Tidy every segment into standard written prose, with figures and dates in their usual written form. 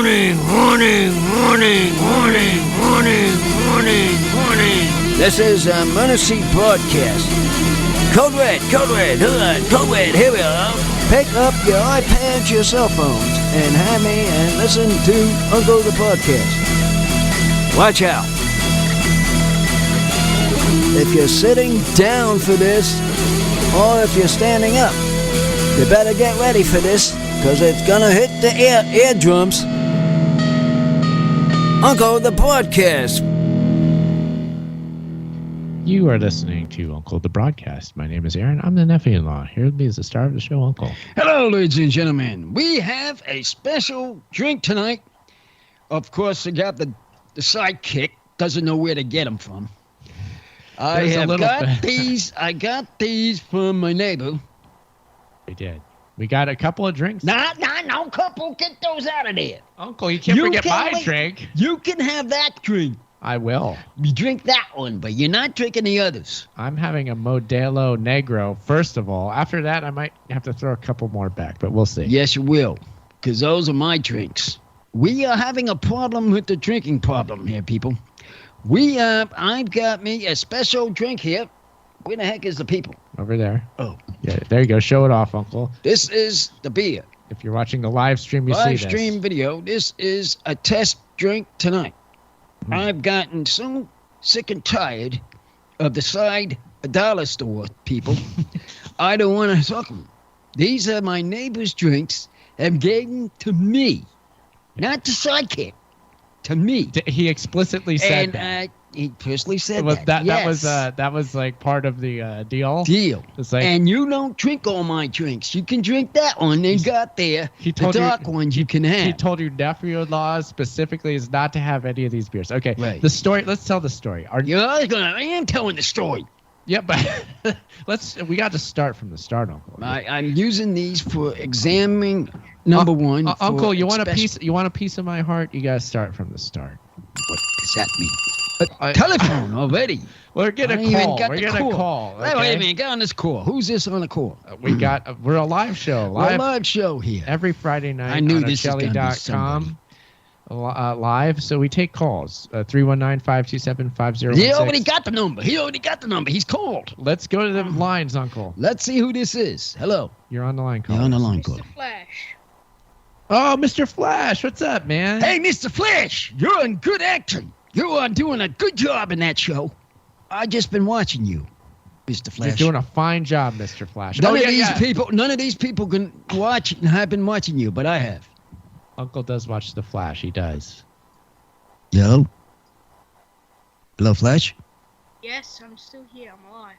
Warning, warning, warning, warning, warning, warning, warning. This is a Emergency Broadcast. Code Red, hold on, Code Red, here we are. Pick up your iPads, your cell phones, and have me and listen to Uncle the Podcast. Watch out. If you're sitting down for this, or if you're standing up, you better get ready for this, because it's gonna hit the eardrums. Uncle the Broadcast. You are listening to Uncle the Broadcast. My name is Aaron. I'm the nephew-in-law. Here with me is the star of the show, Uncle. Hello, ladies and gentlemen. We have a special drink tonight. Of course, I got the sidekick. Doesn't know where to get them from. I got these from my neighbor. We did. We got a couple of drinks. No couple. Get those out of there. Uncle, you can't forget my drink. You can have that drink. I will. You drink that one, but you're not drinking the others. I'm having a Modelo Negro, first of all. After that, I might have to throw a couple more back, but we'll see. Yes, you will, because those are my drinks. We are having a problem with the drinking problem here, people. I've got me a special drink here. Where the heck is the people? Over there. Oh. Yeah, there you go. Show it off, Uncle. This is the beer. If you're watching the live stream, you see this. Live stream video. This is a test drink tonight. I've gotten so sick and tired of the side dollar store people. I don't want to talk them. These are my neighbor's drinks and gave them to me. Not the sidekick. To me. He explicitly said that. And he personally said that. Yes. That was like part of the deal. It's like, and you don't drink all my drinks. You can drink that one. They got there. The dark ones you can have. He told your nephew-in-law specifically is not to have any of these beers. Okay. Right. The story. Let's tell the story. I am telling the story. Yeah, but we got to start from the start, Uncle. I'm using these for examining number one. Uncle, you want a piece of my heart? You gotta start from the start. What does that mean? Telephone already. We're getting a call. We're getting a call. Okay? Wait a minute. Get on this call. Who's this on the call? We're a live show. We're a live show here. Every Friday night I knew on this Shelly.com. Live, so we take calls. 319-527-5016. He already got the number. He's called. Let's go to the lines, Uncle. Let's see who this is. Hello. You're on the line, call. You're on the line, call. Mr. Flash. Oh, Mr. Flash, what's up, man? Hey, Mr. Flash, you're in good action. You are doing a good job in that show. I've just been watching you, Mr. Flash. You're doing a fine job, Mr. Flash. None of these people can watch and have been watching you, but I have. Uncle does watch The Flash. He does. Yo? Hello, Flash? Yes, I'm still here. I'm alive.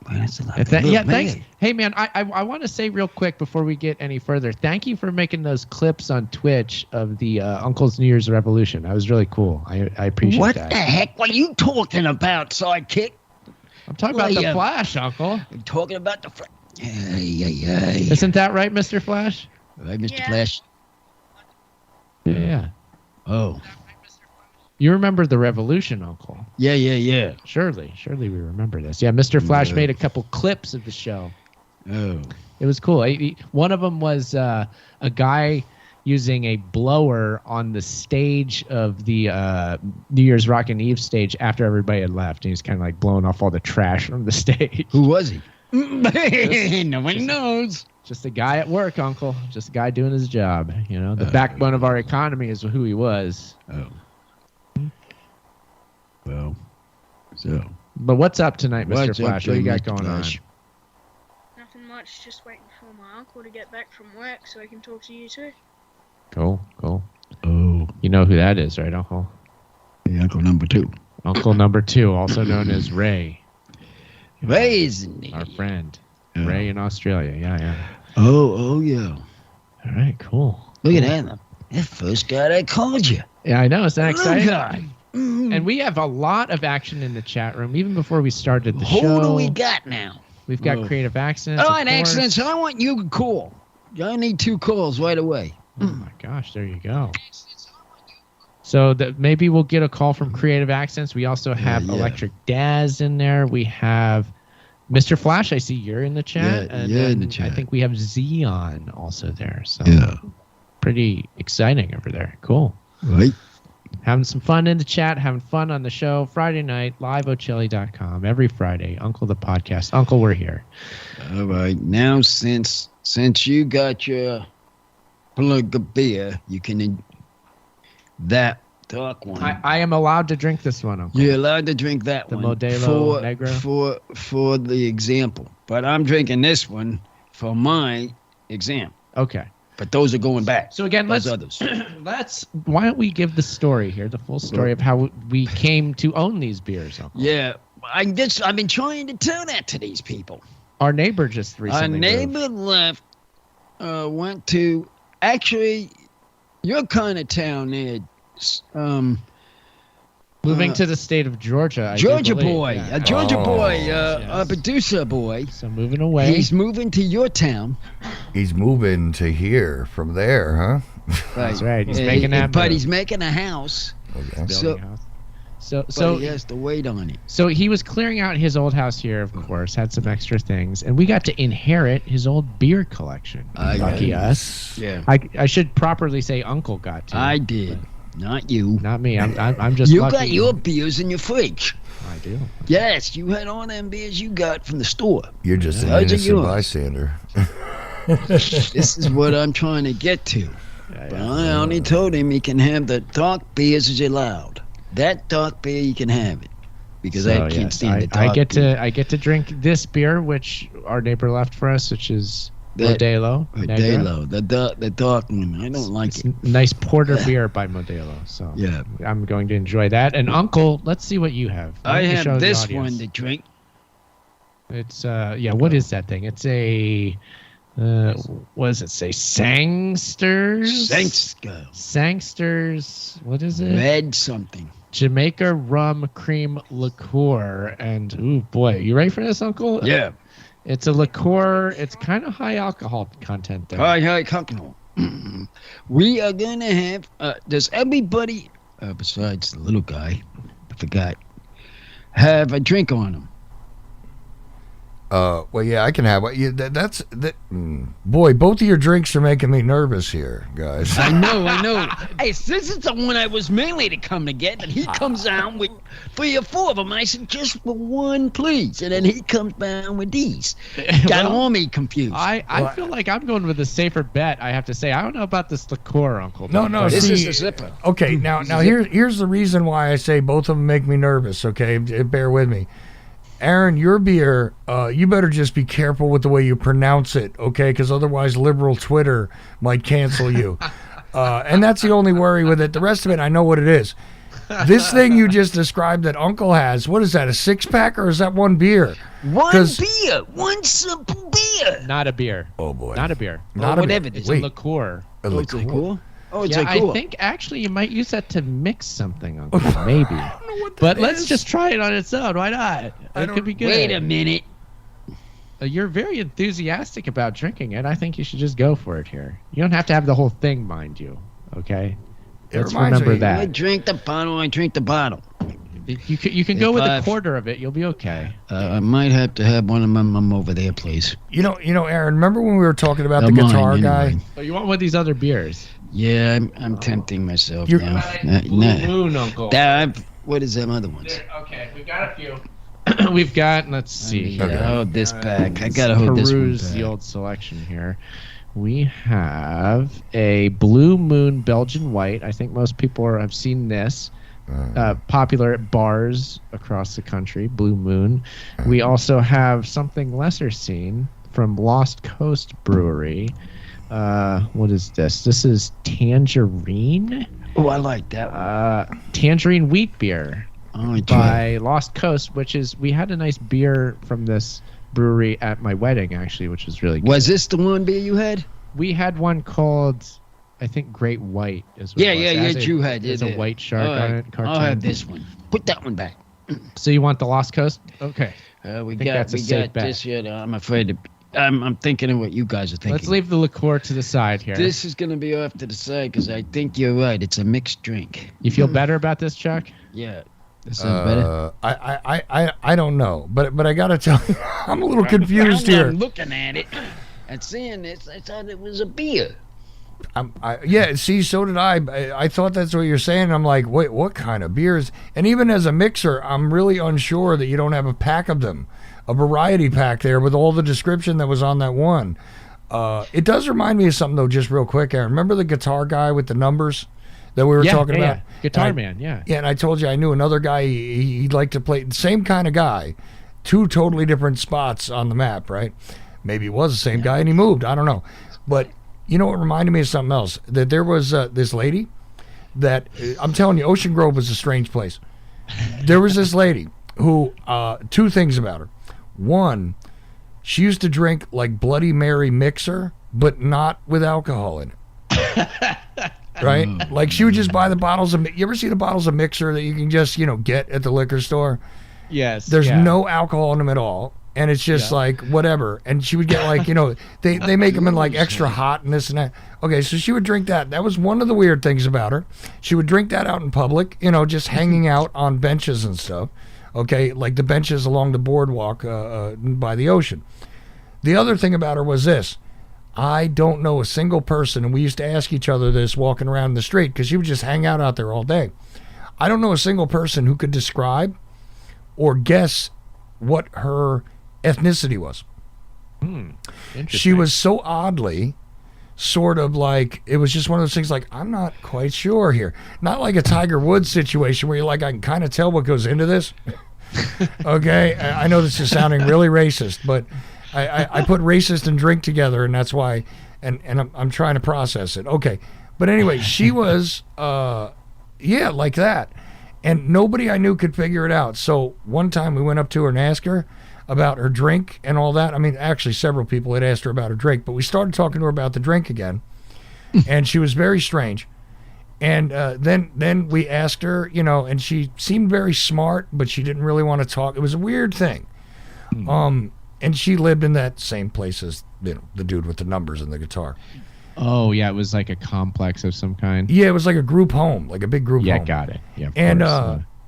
Well, that's a lot. Thanks. Hey, man, I want to say real quick before we get any further, thank you for making those clips on Twitch of the Uncle's New Year's Revolution. That was really cool. I appreciate that. What the heck were you talking about, sidekick? I'm talking about The Flash, Uncle. I'm talking about the Flash. Hey. Isn't that right, Mr. Flash? Right, Mr. Flash? Yeah. Oh. You remember the revolution, Uncle? Yeah. Surely we remember this. Yeah, Mr. Flash made a couple clips of the show. Oh. It was cool. One of them was a guy using a blower on the stage of the New Year's Rockin' Eve stage after everybody had left. And he was kind of like blowing off all the trash from the stage. Who was he? No one knows. Just a guy at work, Uncle. Just a guy doing his job. You know, the backbone of our economy is who he was. Oh. Well, so. But what's up tonight, Mr. Flash? What do you got going on? Nothing much. Just waiting for my uncle to get back from work so I can talk to you too. Cool. Oh. You know who that is, right, Uncle? The Uncle number 2. Uncle number 2, also known as Ray. Ray is indeed. Our friend. Ray in Australia. Yeah. Oh, yeah. All right, cool. Look at that. The first guy that called you. Yeah, I know. Isn't that exciting? Guy. And we have a lot of action in the chat room, even before we started the show. Who do we got now? We've got Creative Accents. All right, Accents. I want you to call. I need 2 calls right away. Oh, my gosh. There you go. So maybe we'll get a call from Creative Accents. We also have Electric Daz in there. We have Mr. Flash. I see you're in the chat. Yeah, in the chat. I think we have Xeon also there. So. Yeah. pretty exciting over there. Cool. Right. Having some fun in the chat, having fun on the show. Friday night, liveochili.com. Every Friday, Uncle the podcast. Uncle, we're here. All right. Now, since you got your plug of beer, you can that dark one. I am allowed to drink this one, Uncle. You're allowed to drink that The one Modelo Negro? for the example. But I'm drinking this one for my exam. Okay. But those are going back. So again, Those others. why don't we give the story here, the full story of how we came to own these beers, Uncle? Yeah, I've been trying to tell that to these people. Our neighbor just recently Our neighbor left, went to actually your kind of town there. Moving to the state of Georgia. I do Georgia believe. boy, Yeah. a Georgia boy, yes. a producer boy. So moving away. He's moving to your town. He's moving to here from there, huh? That's right. He's making that But move. he's making a house. Okay. So, Building a house. So but he has to wait on it. So he was clearing out his old house here, of course, had some extra things, and we got to inherit his old beer collection. Lucky us. Yeah, I should properly say Uncle got to. I did. Not you. Not me. I'm just You lucky. got your beers in your fridge. I do. Yes, you had all them beers you got from the store. You're just an Those are innocent yours. bystander. This is what I'm trying to get to. But I only told him he can have the dark beers as allowed. That dark beer you can have it. Because I can't stand the dark beer. I get to drink this beer, which our neighbor left for us, which is That- Modelo. Negra. Modelo, the dark one. I don't like It's it. nice porter beer by Modelo. So Yeah. I'm going to enjoy that. And Uncle, let's see what you have. Why I don't you show have the this audience? one to drink. It's what is that thing? It's a what does it say? Sangsters? Sangster. Sangsters. What is it? Red something. Jamaica rum cream liqueur. And ooh boy, you ready for this, Uncle? Yeah. It's a liqueur. It's kind of high alcohol content there. Hi, Cocknell. We are going to have, does everybody, besides the little guy, I forgot, have a drink on them? Well, yeah, I can have one. Boy, both of your drinks are making me nervous here, guys. I know. Hey, this is the one I was mainly to come to get, and he comes down with 3 or 4 of them. I said, just for one, please. And then he comes down with these. Got all me confused. I feel like I'm going with a safer bet, I have to say. I don't know about this liqueur, Uncle. No, This see, is the zipper. Okay, now here's the reason why I say both of them make me nervous, okay? Bear with me. Aaron, your beer, you better just be careful with the way you pronounce it, okay? Because otherwise liberal Twitter might cancel you. And that's the only worry with it. The rest of it, I know what it is. This thing you just described that Uncle has, what is that, a 6-pack or is that one beer? One 'Cause- beer. One simple beer. Not a beer. Oh, boy. Not a beer. Not a whatever beer. it is. It's Wait, a liqueur. a Oh, it's liqueur. cool. Oh, it's Yeah, cool. I think actually you might use that to mix something, Uncle. Maybe. But let's just try it on its own. Why not? It could be good. Wait a minute. You're very enthusiastic about drinking it. I think you should just go for it here. You don't have to have the whole thing, mind you. Okay? It Let's reminds remember me- I that. drink the bottle. I drink the bottle. You can go If with a I've- quarter of it. You'll be okay. I might have to have one of them over there, please. You know, Aaron, remember when we were talking about the Mine, guitar anyway. guy? Oh, you want one of these other beers? Yeah, I'm tempting myself You're- now. Blue Moon, Uncle. What is them other ones? Okay, we've got a few. We've got, let's see. I gotta here. hold this back. I gotta hold this one Peruse the back. old selection here. We have a Blue Moon Belgian White. I think most people have seen this. Popular at bars across the country, Blue Moon. We also have something lesser seen from Lost Coast Brewery. What is this? This is Tangerine. Oh, I like that one. Tangerine wheat beer Oh, I tried. by Lost Coast, which is, we had a nice beer from this brewery at my wedding, actually, which was really good. Was this the one beer you had? We had one called, I think, Great White. Is what Yeah, it was. yeah, It yeah. has You had. There's yeah, a yeah. white shark All on right. it. Cartoon. I'll have this one. Put that one back. So you want the Lost Coast? Okay. We think that's a safe bet. this here. I'm afraid to. I'm thinking of what you guys are thinking. Let's leave the liqueur to the side here. This is gonna be off to the side because I think you're right. It's a mixed drink. You feel better about this, Chuck? Yeah. This sounds better. I don't know, but I gotta tell you, I'm a little confused I'm here. looking at it and seeing this. I thought it was a beer. Yeah, see, so did I. I thought that's what you're saying. I'm like, wait, what kind of beers? And even as a mixer, I'm really unsure that you don't have a pack of them, a variety pack there with all the description that was on that one. It does remind me of something, though, just real quick, Aaron. Remember the guitar guy with the numbers that we were talking about? Yeah. Guitar man, yeah. Yeah, and I told you I knew another guy, he'd like to play, the same kind of guy, two totally different spots on the map, right? Maybe it was the same guy and he moved. I don't know. But you know what reminded me of something else? That there was this lady that, I'm telling you, Ocean Grove was a strange place. There was this lady who, two things about her. One, she used to drink like Bloody Mary mixer, but not with alcohol in it. Right? Like she would just buy the bottles of, you ever see the bottles of mixer that you can just, get at the liquor store? Yes. There's no alcohol in them at all. And it's just like whatever. And she would get like, they make them in like extra hot and this and that. Okay, so she would drink that. That was one of the weird things about her. She would drink that out in public, just hanging out on benches and stuff. Okay, like the benches along the boardwalk by the ocean. The other thing about her was this. I don't know a single person, and we used to ask each other this walking around the street because she would just hang out there all day. I don't know a single person who could describe or guess what her ethnicity was. Interesting. She was so oddly sort of like, it was just one of those things like, I'm not quite sure here. Not like a Tiger Woods situation where you're like, I can kind of tell what goes into this. Okay, I know this is sounding really racist, but I put racist and drink together, and that's why, and I'm trying to process it. Okay, but anyway, she was, like that, and nobody I knew could figure it out. So one time we went up to her and asked her about her drink and all that. I mean, actually, several people had asked her about her drink, but we started talking to her about the drink again, and she was very strange. And then we asked her, and she seemed very smart, but she didn't really want to talk. It was a weird thing. And she lived in that same place as the dude with the numbers and the guitar. Oh, yeah, it was like a complex of some kind. Yeah, it was like a group home, like a big group home. Yeah, got it. Yeah, and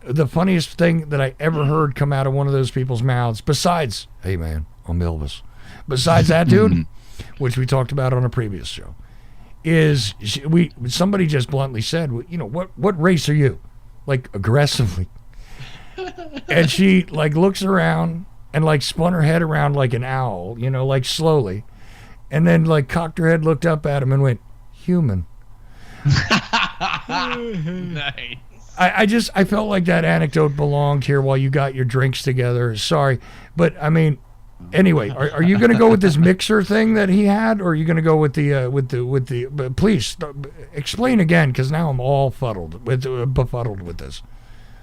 the funniest thing that I ever heard come out of one of those people's mouths, besides, hey man, I'm Elvis, besides that dude, which we talked about on a previous show, is somebody just bluntly said, what race are you? Like aggressively. And she like looks around and like spun her head around like an owl, like slowly. And then like cocked her head, looked up at him and went, human. Nice. I felt like that anecdote belonged here while you got your drinks together. Sorry. But I mean, anyway, are you going to go with this mixer thing that he had, or are you going to go with the but please explain again, because now I'm all befuddled with this.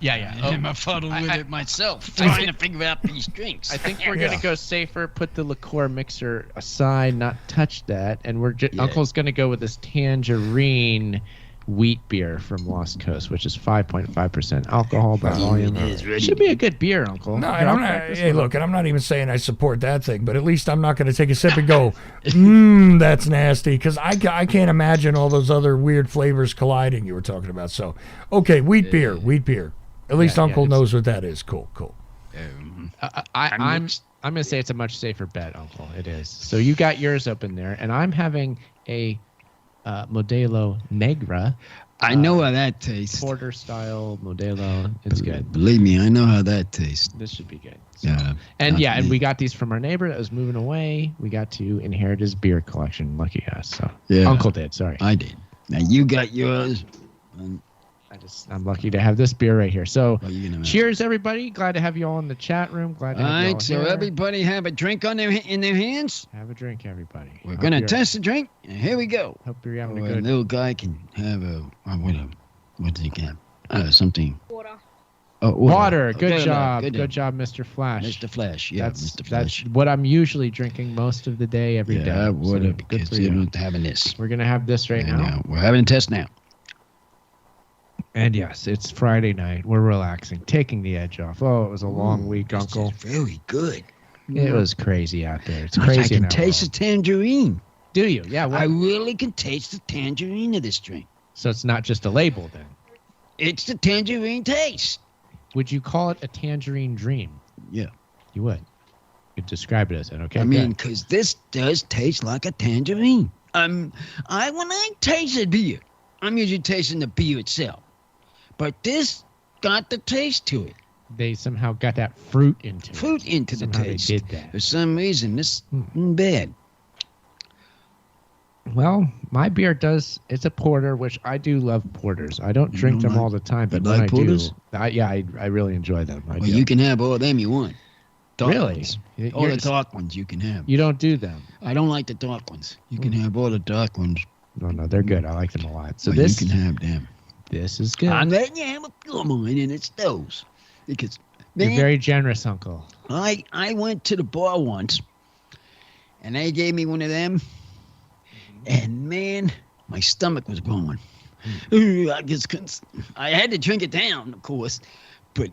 Yeah. I'm befuddled with it myself, trying to figure out these drinks. I think we're going to go safer, put the liqueur mixer aside, not touch that, and Uncle's going to go with this Tangerine wheat beer from Lost Coast, which is 5.5% alcohol by volume. Should be a good beer, Uncle. No, and I'm not. Hey, look, and I'm not even saying I support that thing, but at least I'm not going to take a sip and go, that's nasty, because I can't imagine all those other weird flavors colliding you were talking about. So, okay, wheat beer. At least Uncle knows what that is. Cool. I'm going to say it's a much safer bet, Uncle. It is. So you got yours open there, and I'm having a Modelo Negra. I know how that tastes. Porter style Modelo. It's good. Believe me, I know how that tastes. This should be good. So, and we got these from our neighbor that was moving away. We got to inherit his beer collection. Lucky us. So Uncle did. Sorry, I did. Now you got yours. I'm lucky to have this beer right here. So, cheers, everybody! Glad to have you all in the chat room. Glad to have you all so here. Everybody have a drink in their hands. Have a drink, everybody. We're gonna test the drink, and here we go. Hope you're having a good. Little guy can have what does he get? Something. Water. Oh, water. Good job. Good job, Mr. Flash. Mr. Flash. Yeah, Mr. Flash. That's what I'm usually drinking most of the day, every day. Yeah, water. So because you're not having this. We're gonna have this right now. We're having a test now. And yes, it's Friday night. We're relaxing, taking the edge off. Oh, it was a long week, Uncle. Very good. It was crazy out there. It's crazy. I can taste the tangerine. Do you? Yeah. I really can taste the tangerine of this drink. So it's not just a label then? It's the tangerine taste. Would you call it a tangerine dream? Yeah. You would? You'd describe it as that, okay? I mean, because this does taste like a tangerine. when I tasted beer, I'm usually tasting the beer itself. But this got the taste to it. They somehow got that fruit into it. Fruit into the Somehow taste. They did that. For some reason, this bad. Well, my beer does. It's a porter, which I do love porters. I don't drink them all the time, but when like I porters? do, I really enjoy them. I Well, do. you can have all them you want. Dark Really? ones. You're All the just- dark ones you can have. You don't do them. I don't like the dark ones. You can have all the dark ones. No, they're good. I like them a lot. So Well, this you can have them. this is good. I'm letting you have a few of mine, and it's those. Because, You're man, very generous, Uncle. I went to the bar once, and they gave me one of them, and man, my stomach was going. I just couldn't. I had to drink it down, of course, but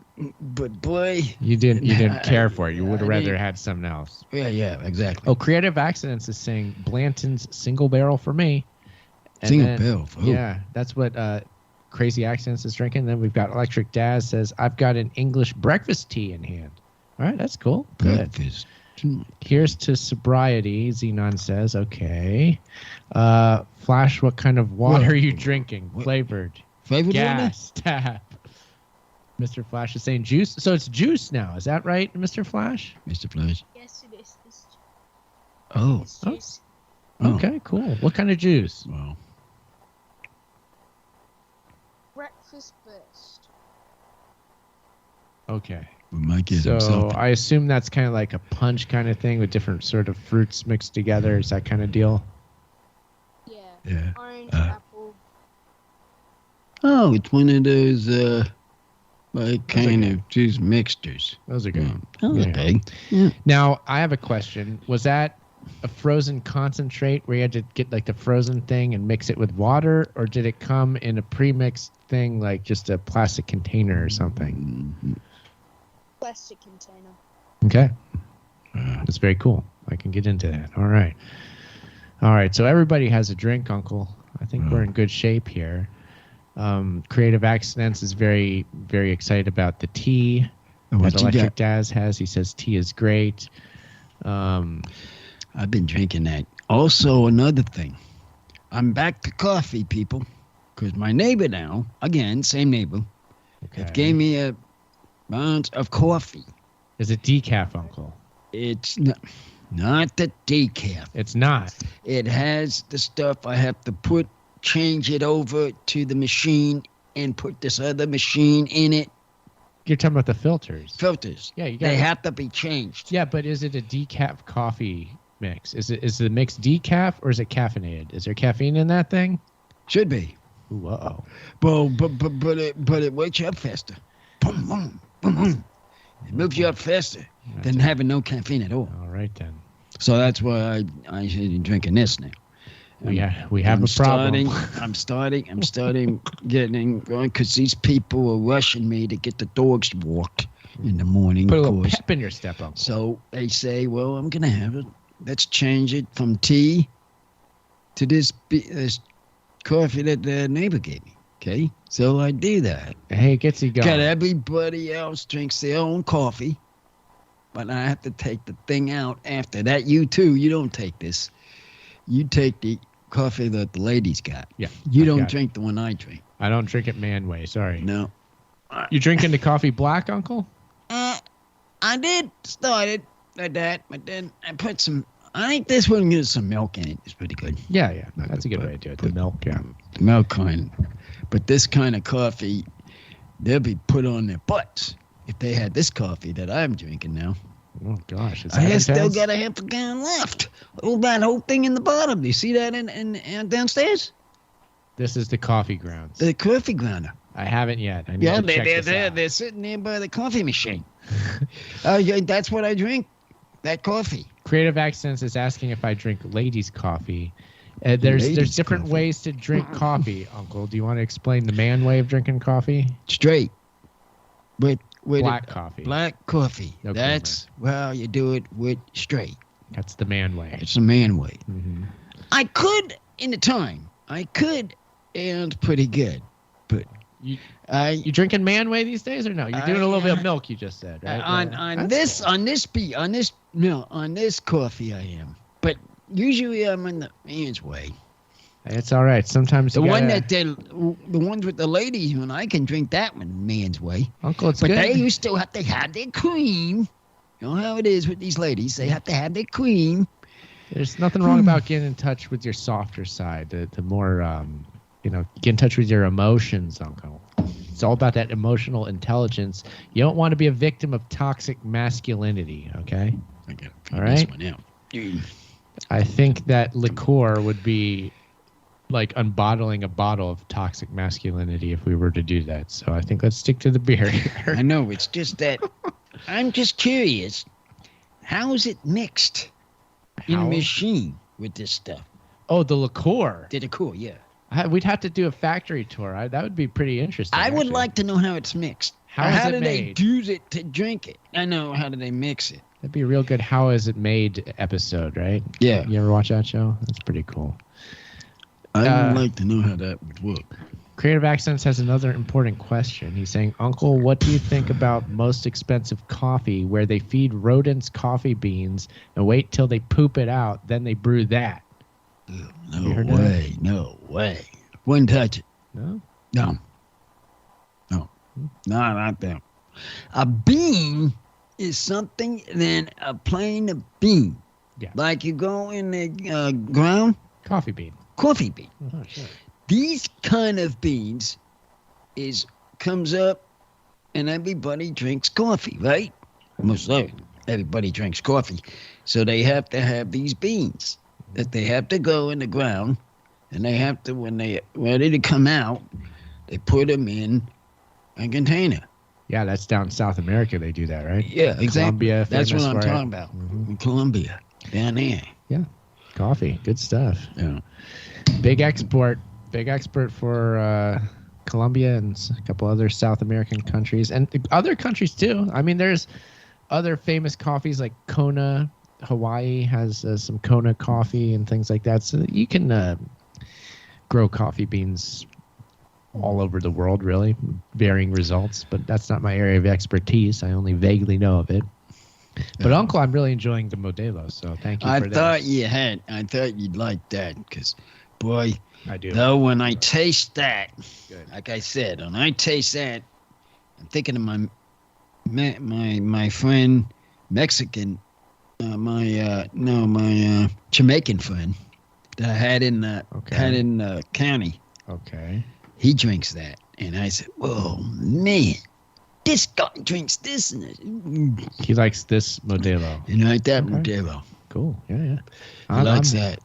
boy, You didn't care for it. You would have I rather mean- had something else. yeah, exactly. Oh, Creative Accidents is saying Blanton's single barrel for me. And Single then- barrel for who? Yeah, that's what Crazy Accidents is drinking. Then we've got Electric Daz says, I've got an English breakfast tea in hand. All right, that's cool. Good. Breakfast. Here's to sobriety, Xenon says. Okay. Flash, what kind of water are you drinking? What? Flavored. Flavored water? Gas. Tap. Mr. Flash is saying juice. So it's juice now. Is that right, Mr. Flash? Mr. Flash. Yes, it is. Oh, It's Oh. juice. Oh. Okay, cool. What kind of juice? well. Breakfast burst. Okay. We might get So himself. I assume that's kind of like a punch kind of thing with different sort of fruits mixed together. Is that kind of deal? Yeah. Yeah. Orange, Uh, apple. Oh, it's one of those like kind of juice mixtures. Those are good. Oh, Yeah. okay. Now, I have a question. Was that a frozen concentrate where you had to get like the frozen thing and mix it with water, or did it come in a pre-mixed thing like just a plastic container or something? Plastic container. Okay. That's very cool. I can get into that. All right. All right. So everybody has a drink, Uncle. I think we're in good shape here. Creative Accidents is very, very excited about the tea What that you Electric got? Daz has. He says tea is great. I've been drinking that. Also, another thing. I'm back to coffee, people, because my neighbor now, again, same neighbor, Okay. gave me a bunch of coffee. Is it decaf, Uncle? It's not the decaf. It's not. It has the stuff I have to change it over to the machine and put this other machine in it. You're talking about the filters. Filters. Yeah, you got They it. have to be changed. Yeah, but is it a decaf coffee mix? Is the mix decaf or is it caffeinated? Is there caffeine in that thing? Should be. Ooh, uh-oh. Well, but it wakes you up faster. Boom, boom, boom, boom. It moves you up faster than having no caffeine at all. All right, then. So that's why I should be drinking this now. We have I'm a problem. I'm starting getting going because these people are rushing me to get the dogs walked in the morning. Put a of little course. pep in your step, Uncle. So they say, well, I'm going to have it. Let's change it from tea to this coffee that the neighbor gave me. Okay? So I do that. Hey, it gets you going. Got everybody else drinks their own coffee, but I have to take the thing out after that. You too, you don't take this. You take the coffee that the ladies got. Yeah. You I don't got it. drink the one I drink. I don't drink it man way. Sorry. No. You drinking the coffee black, Uncle? I did start it like that, but then I put some. I think this one gives some milk in it. It's pretty good. Yeah. That's a good way to do it. The milk, yeah. The milk kind. But this kind of coffee, they'll be put on their butts if they had this coffee that I'm drinking now. Oh, gosh. Is I that have still intense? got a half a gallon left. Oh, that whole thing in the bottom. Do you see that in downstairs? This is the coffee grounds. The coffee grinder. I haven't yet. I need Yeah, to check this out. they're sitting there by the coffee machine. Yeah, that's what I drink. That coffee. Creative Accents is asking if I drink ladies' coffee. There's Ladies' different coffee. ways to drink coffee, Uncle. Do you want to explain the man way of drinking coffee? Straight. With Black coffee. Black coffee. No That's well, you do it with straight. That's the man way. It's a man way. Mm-hmm. I could in the time. I could, and pretty good. But You I drinking man way these days or no? You're doing a little bit of milk. You just said right? on That's this cool. on this coffee I am. But Usually I'm in the man's way. It's all right. Sometimes The you one gotta, that the ones with the ladies, when I can drink that one man's way. Uncle, it's But good. they still have to have their cream. You know how it is with these ladies. They have to have their cream. There's nothing wrong about getting in touch with your softer side. The more, get in touch with your emotions, Uncle. It's all about that emotional intelligence. You don't want to be a victim of toxic masculinity, okay? I gotta All right. this one out. I think that liqueur would be like unbottling a bottle of toxic masculinity if we were to do that. So I think let's stick to the beer here. I know, it's just that I'm just curious. How is it mixed in How? a machine with this stuff? Oh, the liqueur. Did it cool? Yeah. We'd have to do a factory tour. That would be pretty interesting. I would actually. like to know how it's mixed. How is it do made? they use it to drink it? I know. How do they mix it? That'd be a real good "How is it made" episode, right? Yeah. You ever watch that show? That's pretty cool. I would like to know how that would work. Creative Accents has another important question. He's saying, Uncle, what do you think about most expensive coffee where they feed rodents coffee beans and wait till they poop it out, then they brew that? No heard way. No way. Wouldn't touch it. No? No. No. No, not that. A bean is something than a plain bean. Yeah. Like you go in the ground, Coffee bean. coffee bean. Oh, sure. These kind of beans comes up and everybody drinks coffee, right? Most everybody drinks coffee. So they have to have these beans that they have to go in the ground, and they have to, when they're ready to come out, they put them in a container. Yeah, that's down in South America. They do that, right? Yeah, exactly. Colombia, That's what famous I'm for it. talking about. In Colombia, down there. Yeah, coffee. Good stuff. Yeah. Big export for Colombia and a couple other South American countries and other countries too. I mean, there's other famous coffees like Kona. Hawaii has some Kona coffee and things like that. So you can grow coffee beans all over the world, really, varying results. But that's not my area of expertise. I only vaguely know of it. But Uncle, I'm really enjoying the Modelo, so thank you I for that. I thought you'd like that, because, boy, I do. though when I taste that, Good. like I said, when I taste that, I'm thinking of my friend Mexican, my Jamaican friend that I had in the county. Okay. He drinks that, and I said, "Whoa, man, this guy drinks this and this." He likes this Modelo. You like that Okay. Modelo? Cool. Yeah, yeah. He likes that.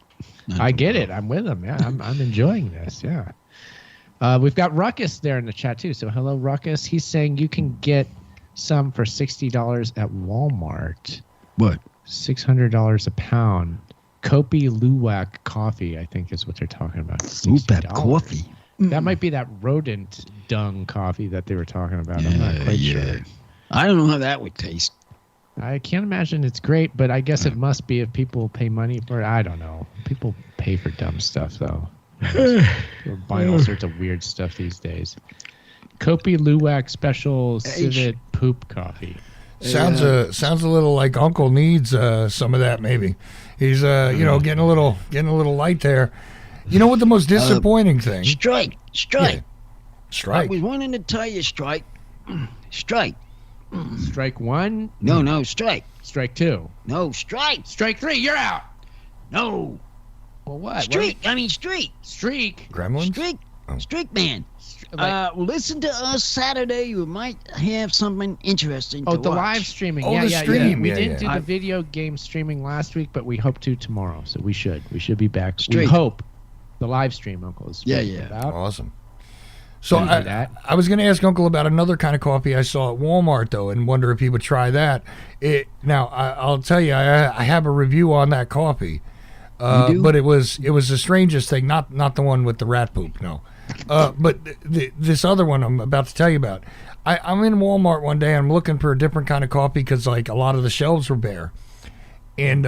I get it. I'm with him. Yeah, I'm enjoying this. Yeah. We've got Ruckus there in the chat too. So hello, Ruckus. He's saying you can get some for $60 at Walmart. What? $600 a pound. Kopi Luwak coffee, I think is what they're talking about. Luwak $60. coffee. That might be that rodent dung coffee that they were talking about. I'm not quite sure. I don't know how that would taste. I can't imagine it's great, but I guess it must be if people pay money for it. I don't know. People pay for dumb stuff, though. We're buying all sorts of weird stuff these days. Kopi Luwak special civet poop coffee. Sounds a little like Uncle needs some of that. Maybe he's getting a little light there. You know what the most disappointing thing? Strike. Strike. I was wanting to tell you, strike. Strike one. No, strike. Strike two. No, strike. Strike three. You're out. No, Well, what? streak. I mean, streak. Streak. Gremlins. Streak. Oh. Streak man. Like- Listen to us Saturday. You might have something interesting to Oh, the watch. live streaming. Oh, yeah, the yeah, stream. We Yeah, didn't yeah. do the video game streaming last week, but we hope to tomorrow. So we should be back. We Streak. hope the live stream, Uncle, is Yeah, what yeah. it's about. Awesome. So Thank you for that. I was going to ask Uncle about another kind of coffee I saw at Walmart though, and wonder if he would try that. I'll tell you, I have a review on that coffee, You do? but it was the strangest thing. Not the one with the rat poop, no. But this other one I'm about to tell you about. I'm in Walmart one day. I'm looking for a different kind of coffee because like a lot of the shelves were bare, and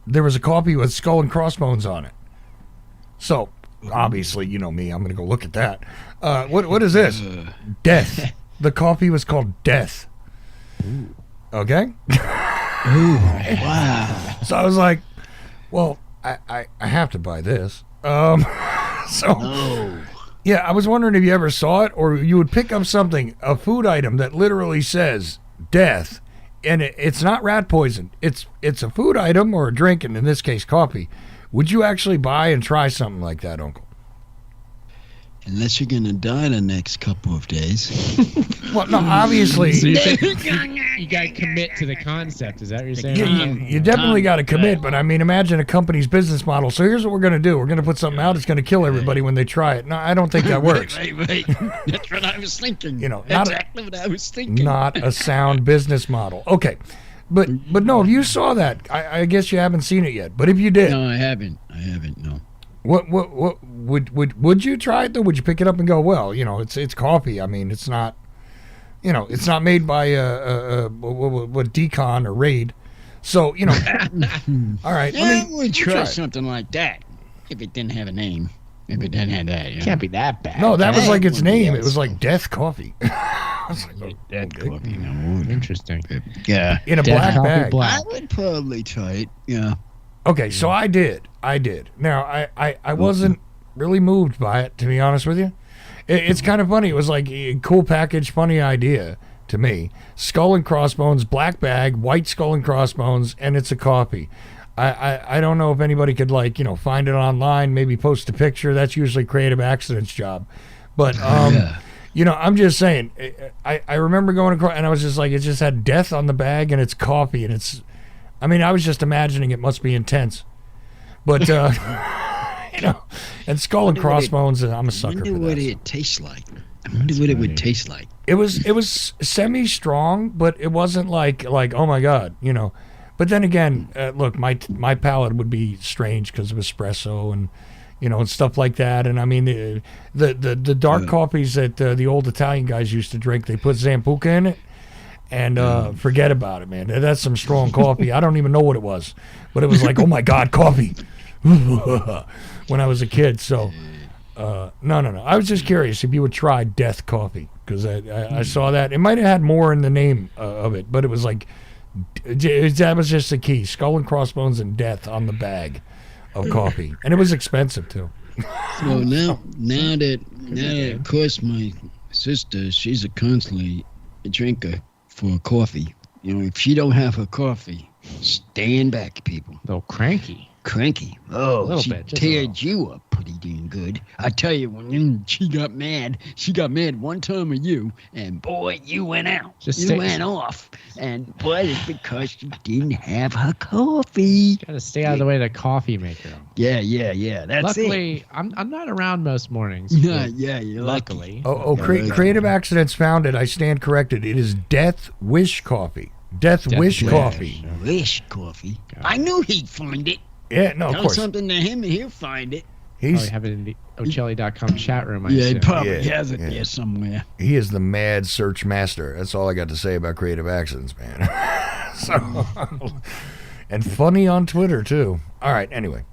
there was a coffee with skull and crossbones on it. So obviously, you know me, I'm gonna go look at that. What is this? Death. The coffee was called Death. Okay. Wow. So I was like, Well, I have to buy this. So No. yeah, I was wondering if you ever saw it, or you would pick up something, a food item that literally says death, and it's not rat poison. It's a food item or a drink, and in this case, coffee. Would you actually buy and try something like that, Uncle? Unless you're gonna die the next couple of days. Well, no, obviously. So you think you got to commit to the concept? Is that what you're saying? You definitely got to commit, but I mean, imagine a company's business model. So here's what we're going to do. We're going to put something out that's going to kill everybody when they try it. No, I don't think that works. Right. That's what I was thinking. You know, exactly what I was thinking. Not a sound business model. Okay. But no, if you saw that, I guess you haven't seen it yet. But if you did, No, I haven't. No. what would you try it though? Would you pick it up and go, well, you know, it's coffee. I mean, it's not, you know, it's not made by what Decon or Raid. So, you know, all right. Yeah, I would let try it. something like that if it didn't have a name. If it didn't have that, Can't be that bad. No, that was Hey, like its what name. else? It was like Death Coffee. I was like, oh, That okay. coffee, no. Interesting. Yeah. In a Death black Coffee bag. Black. I would probably try it. Yeah. Okay, so I did. Now, I wasn't really moved by it, to be honest with you. It's kind of funny. It was like a cool package, funny idea to me. Skull and crossbones, black bag, white skull and crossbones, and it's a coffee. I don't know if anybody could, like, you know, find it online, maybe post a picture. That's usually Creative Accident's job. But, you know, I'm just saying, I remember going across, and I was just like, it just had death on the bag, and it's coffee, and it's, I mean, I was just imagining it must be intense. But, you know, and skull and crossbones, and I'm a I sucker wonder for what that. it tastes like. I wonder what it would taste like. It was semi-strong, but it wasn't like oh my god, you know. But then again, look, my palate would be strange because of espresso and, you know, and stuff like that. And I mean, the dark coffees that the old Italian guys used to drink, they put Zambuca in it, and forget about it, man. That's some strong coffee. I don't even know what it was, but it was like, oh my god, coffee, when I was a kid. So, no. I was just curious if you would try Death Coffee, because I saw that. It might have had more in the name of it, but it was like, that was just the key: skull and crossbones and death on the bag of coffee, and it was expensive too. Well, now that of course my sister, she's constantly a drinker for coffee. You know, if she don't have her coffee, stand back, people. A little cranky. Cranky. Oh, little she bit, just a teared you up pretty damn good. I tell you, when she got mad one time of you, and boy, you went out. You went off. And boy, it's because she didn't have her coffee. Got to stay out of the way of the coffee maker. Yeah. That's Luckily, I'm not around most mornings. it. Yeah, you're Luckily. Creative Accidents found it. I stand corrected. It is Death Wish Coffee. Death Wish Coffee. Wish coffee. I knew he'd find it. Yeah, no, of Tell course. something to him and he'll find it. Probably have it in the Ochelli.com chat room. I Yeah, he assume. probably has it there somewhere. He is the mad search master. That's all I got to say about Creative Accidents, man. So, and funny on Twitter too. All right, anyway.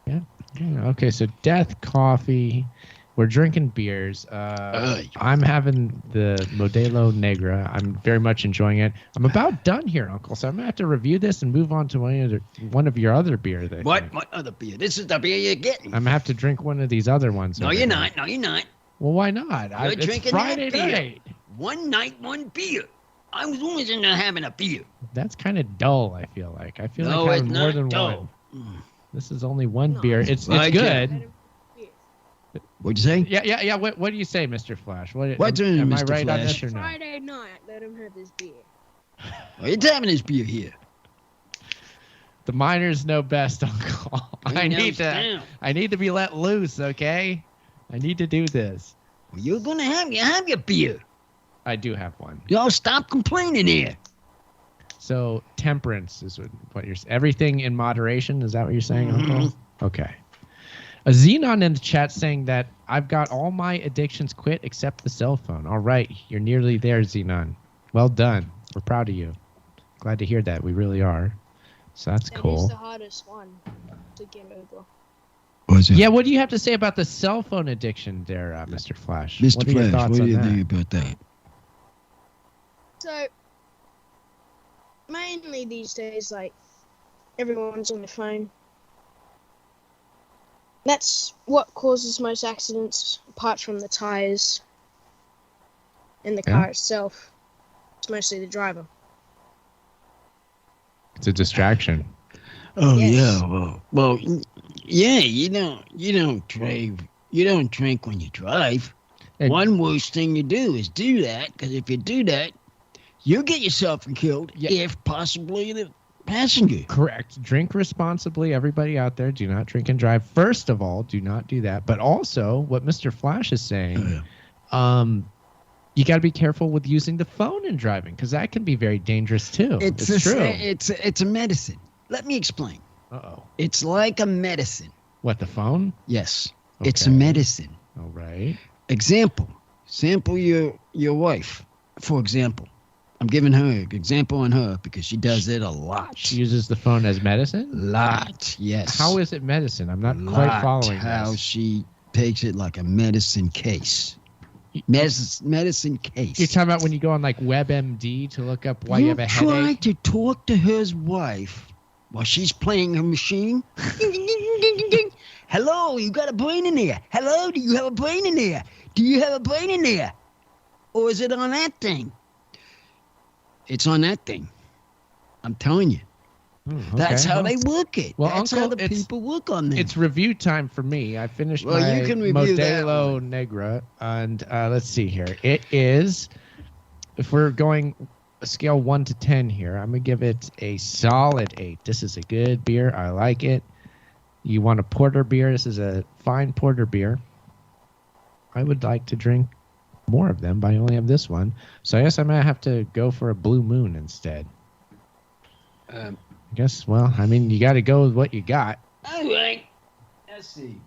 Yeah. Okay, so Death Coffee. We're drinking beers. I'm having the Modelo Negra. I'm very much enjoying it. I'm about done here, Uncle. So I'm gonna have to review this and move on to one of your other beers. What other beer? This is the beer you're getting. I'm gonna have to drink one of these other ones. No, over you're here. not. No, you're not. Well, why not? You're It's drinking Friday that beer. night. One night, one beer. I was always into having a beer. That's kind of dull. I feel like. I feel No, like it's having more not than dull. one. This is only one beer. It's Like good. What'd you say? Yeah. What do you say, Mr. Flash? What's am, in am I Mr. right on Flash? this or no? Friday night, let him have his beer. Oh, you're having this beer here. The miners know best, Uncle. I knows need down. to be let loose, okay? I need to do this. Well, you're gonna have your beer. I do have one. Y'all stop complaining here. So temperance is what you're. Everything in moderation. Is that what you're saying, Uncle? Okay. A Xenon in the chat saying that I've got all my addictions quit except the cell phone. All right, you're nearly there, Xenon. Well done. We're proud of you. Glad to hear that. We really are. So that's That is cool. the hardest one to get over. Yeah, what do you have to say about the cell phone addiction there, Mr. Flash? Mr. What are your Flash, thoughts what do on you that? think about that? So, mainly these days, like, Everyone's on their phone. That's what causes most accidents, apart from the tires and the car itself. It's mostly the driver. It's a distraction. Oh Yes. yeah, well, yeah. You don't drive. You don't drink when you drive. And- One worst thing you do is do that, because if you do that, you'll get yourself killed. Yeah. If possibly the passenger. Correct. Drink responsibly. Everybody out there, do not drink and drive. First of all, do not do that. But also, what Mr. Flash is saying, you got to be careful with using the phone and driving, because that can be very dangerous too. It's true. It's a medicine. Let me explain. Uh-oh. It's like a medicine. What, the phone? Yes, it's a Okay. medicine. All right. Example your wife, for example. I'm giving her an example on her because she does it a lot. She uses the phone as medicine? Lot, yes. How is it medicine? I'm not quite following how this. she takes it like a medicine case. Medicine case. You're talking about when you go on like WebMD to look up why you have a try headache? to talk to her wife while she's playing her machine. Ding, ding, ding, ding, ding, ding. Hello, you got a brain in there. Hello, do you have a brain in there? Do you have a brain in there? Or is it on that thing? It's on that thing. I'm telling you. Okay. That's how Well, they work it. well, That's Uncle, how the people work on them. It's review time for me. I finished Well, my you can review that Modelo Negra, and let's see here. It is, if we're going a scale 1 to 10 here, I'm gonna give it a solid 8. This is a good beer. I like it. You want a porter beer? This is a fine porter beer. I would like to drink more of them, but I only have this one, so I guess I'm gonna have to go for a Blue Moon instead. I guess. Well, I mean, you got to go with what you got. All right. Let's see.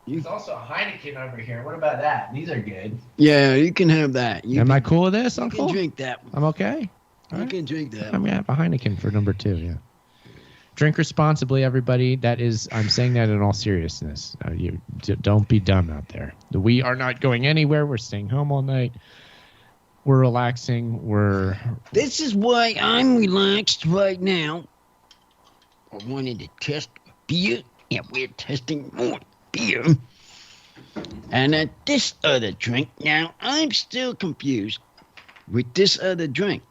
There's also a Heineken over here. What about that? These are good. Yeah, you can have that. Am I cool with this, You Uncle? can drink that one. I'm okay. All You right. can drink that I'm one. gonna have a Heineken for number 2. Yeah. Drink responsibly, everybody. That is, I'm saying that in all seriousness. Don't be dumb out there. We are not going anywhere. We're staying home all night. We're relaxing. This is why I'm relaxed right now. I wanted to test beer, and we're testing more beer. And at this other drink, now I'm still confused with this other drink.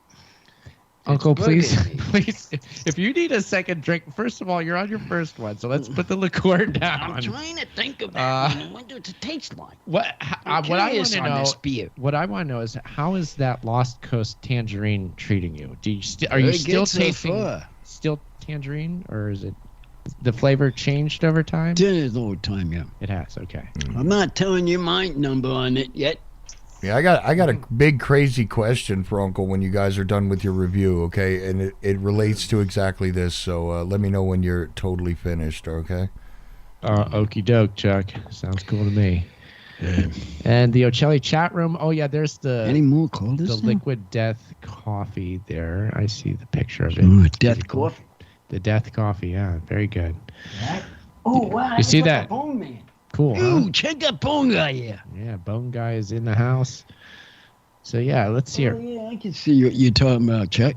Uncle, please, bugging me. please. If you need a second drink, first of all, you're on your first one, so let's put the liqueur down. I'm trying to think about it. What does it taste like? What I want Curious to on know. this beer. What I want to know is, how is that Lost Coast Tangerine treating you? Do you are Very you still good so tasting far. still tangerine, or is it the flavor changed over time? Dinner's all the time, yeah. It has. Okay. I'm not telling you my number on it yet. Yeah, I got a big crazy question for Uncle when you guys are done with your review, okay? And it relates to exactly this, so let me know when you're totally finished, okay? Okie doke, Chuck. Sounds cool to me. And the Ocelli chat room. Oh yeah, there's Any more callers? the Liquid Death coffee there. I see the picture of it. Ooh, death coffee. The Death coffee. Yeah, very good. Oh, wow. You see that? Bone Man. Cool. Huh? Ooh, check that bone guy here. Yeah, Bone Guy is in the house. So yeah, let's hear. Oh, yeah, I can see what you're talking about, Chuck.